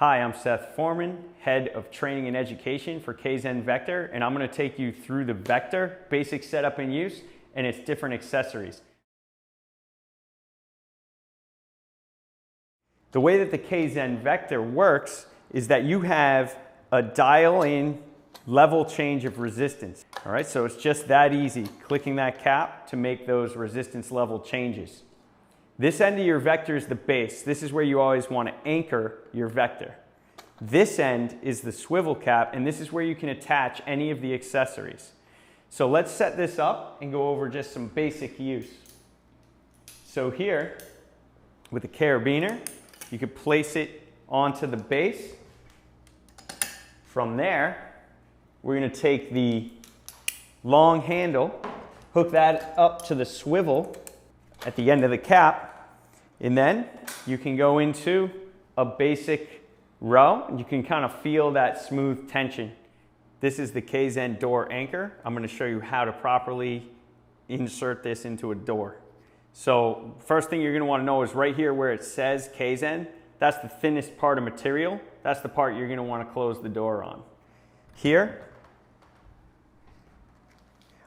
Hi, I'm Seth Foreman, Head of Training and Education for Kayezen Vector, and I'm going to take you through the Vector, basic setup and use, and its different accessories. The way that the Kayezen Vector works is that you have a dial-in level change of resistance. All right, so it's just that easy, clicking that cap to make those resistance level changes. This end of your vector is the base. This is where you always want to anchor your vector. This end is the swivel cap, and this is where you can attach any of the accessories. So let's set this up and go over just some basic use. So here, with the carabiner, you could place it onto the base. From there, we're going to take the long handle, hook that up to the swivel at the end of the cap, and then you can go into a basic row, and you can kind of feel that smooth tension. This is the Kayezen door anchor. I'm going to show you how to properly insert this into a door. So first thing you're going to want to know is right here where it says Kayezen, that's the thinnest part of material. That's the part you're going to want to close the door on. Here,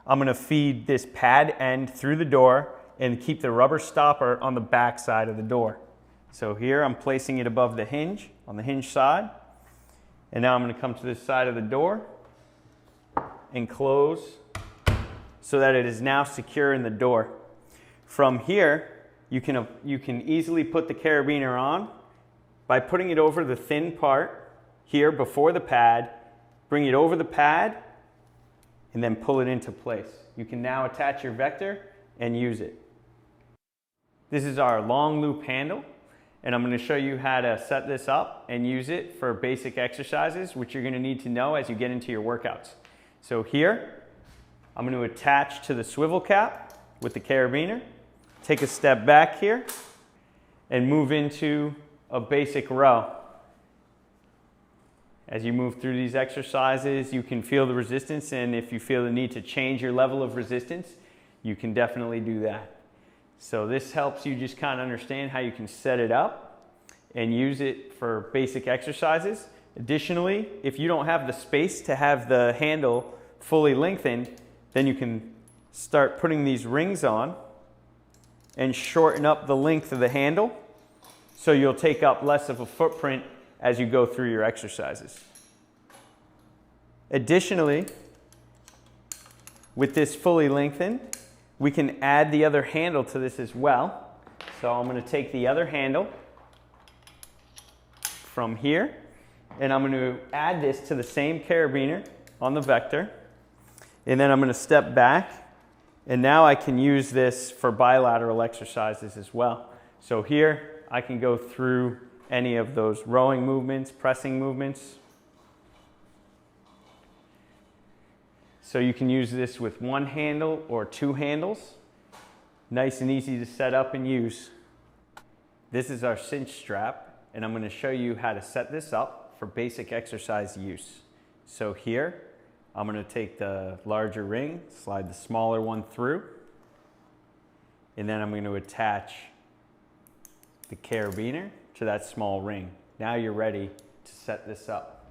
I'm going to feed this pad end through the door and keep the rubber stopper on the back side of the door. So here I'm placing it above the hinge, on the hinge side. And now I'm going to come to this side of the door and close so that it is now secure in the door. From here, you can easily put the carabiner on by putting it over the thin part here before the pad, bring it over the pad, and then pull it into place. You can now attach your vector and use it. This is our long loop handle, and I'm going to show you how to set this up and use it for basic exercises, which you're going to need to know as you get into your workouts. So here, I'm going to attach to the swivel cap with the carabiner, take a step back here, and move into a basic row. As you move through these exercises, you can feel the resistance, and if you feel the need to change your level of resistance, you can definitely do that. So this helps you just kind of understand how you can set it up and use it for basic exercises. Additionally, if you don't have the space to have the handle fully lengthened, then you can start putting these rings on and shorten up the length of the handle so you'll take up less of a footprint as you go through your exercises. Additionally, with this fully lengthened, we can add the other handle to this as well. So I'm going to take the other handle from here, and I'm going to add this to the same carabiner on the vector, and then I'm going to step back, and now I can use this for bilateral exercises as well. So here I can go through any of those rowing movements, pressing movements. So you can use this with one handle or two handles. Nice and easy to set up and use. This is our cinch strap, and I'm going to show you how to set this up for basic exercise use. So here, I'm going to take the larger ring, slide the smaller one through, and then I'm going to attach the carabiner to that small ring. Now you're ready to set this up.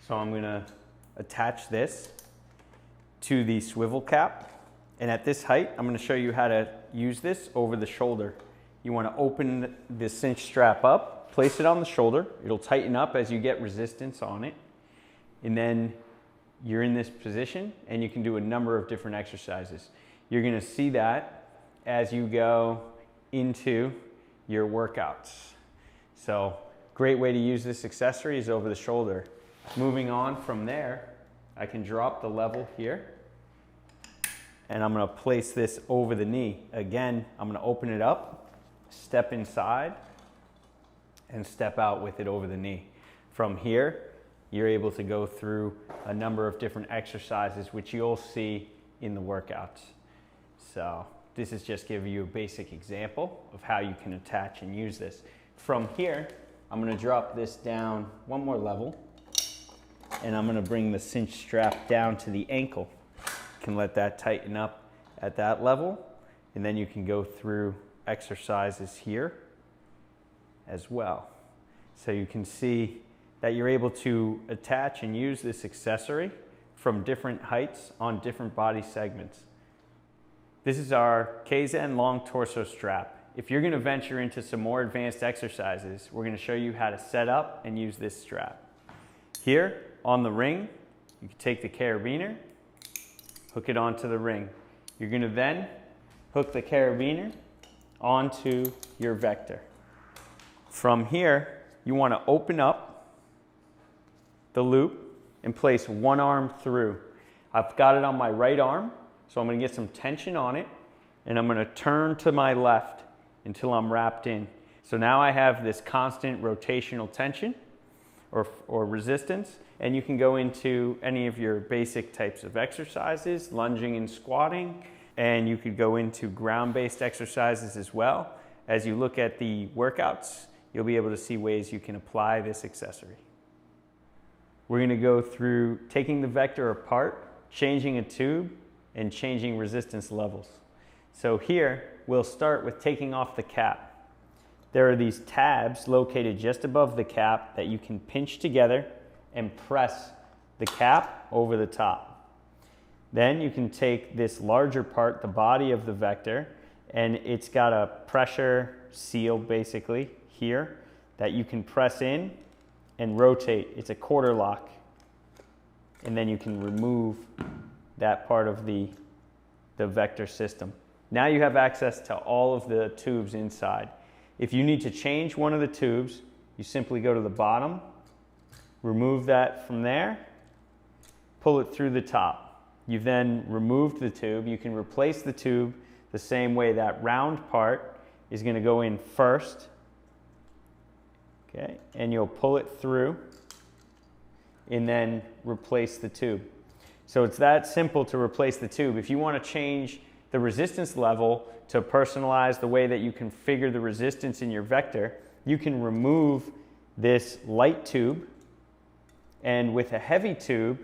So I'm going to attach this to the swivel cap, and at this height I'm going to show you how to use this over the shoulder. You want to open the cinch strap up, place it on the shoulder. It'll tighten up as you get resistance on it, and then you're in this position and you can do a number of different exercises. You're going to see that as you go into your workouts. So great way to use this accessory is over the shoulder. Moving on from there, I can drop the level here, and I'm going to place this over the knee. Again, I'm going to open it up, step inside, and step out with it over the knee. From here, you're able to go through a number of different exercises, which you'll see in the workouts. So this is just giving you a basic example of how you can attach and use this. From here, I'm going to drop this down one more level, and I'm going to bring the cinch strap down to the ankle. You can let that tighten up at that level, and then you can go through exercises here as well. So you can see that you're able to attach and use this accessory from different heights on different body segments. This is our Kayezen long torso strap. If you're going to venture into some more advanced exercises, we're going to show you how to set up and use this strap. Here on the ring, you can take the carabiner, hook it onto the ring. You're going to then hook the carabiner onto your vector. From here, you want to open up the loop and place one arm through. I've got it on my right arm, so I'm going to get some tension on it, and I'm going to turn to my left until I'm wrapped in. So now I have this constant rotational tension or resistance, and you can go into any of your basic types of exercises, lunging and squatting, and you could go into ground-based exercises as well. As you look at the workouts, you'll be able to see ways you can apply this accessory. We're going to go through taking the vector apart, changing a tube, and changing resistance levels. So here, we'll start with taking off the cap. There are these tabs located just above the cap that you can pinch together and press the cap over the top. Then you can take this larger part, the body of the vector, and it's got a pressure seal basically here that you can press in and rotate. It's a quarter lock. And then you can remove that part of the vector system. Now you have access to all of the tubes inside. If you need to change one of the tubes, you simply go to the bottom, remove that from there, pull it through the top. You've then removed the tube. You can replace the tube the same way. That round part is going to go in first. Okay, and you'll pull it through and then replace the tube. So it's that simple to replace the tube. If you want to change the resistance level to personalize the way that you configure the resistance in your vector, you can remove this light tube, and with a heavy tube,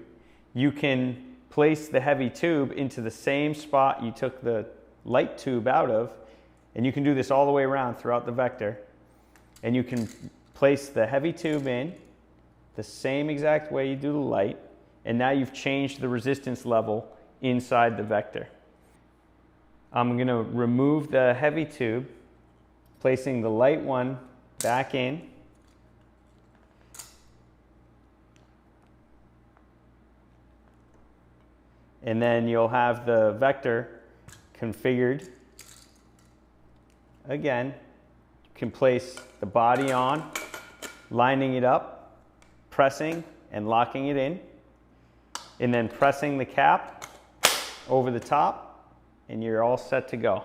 you can place the heavy tube into the same spot you took the light tube out of, and you can do this all the way around throughout the vector, and you can place the heavy tube in the same exact way you do the light, and now you've changed the resistance level inside the vector. I'm going to remove the heavy tube, placing the light one back in. And then you'll have the vector configured. Again, you can place the body on, lining it up, pressing and locking it in, and then pressing the cap over the top, and you're all set to go.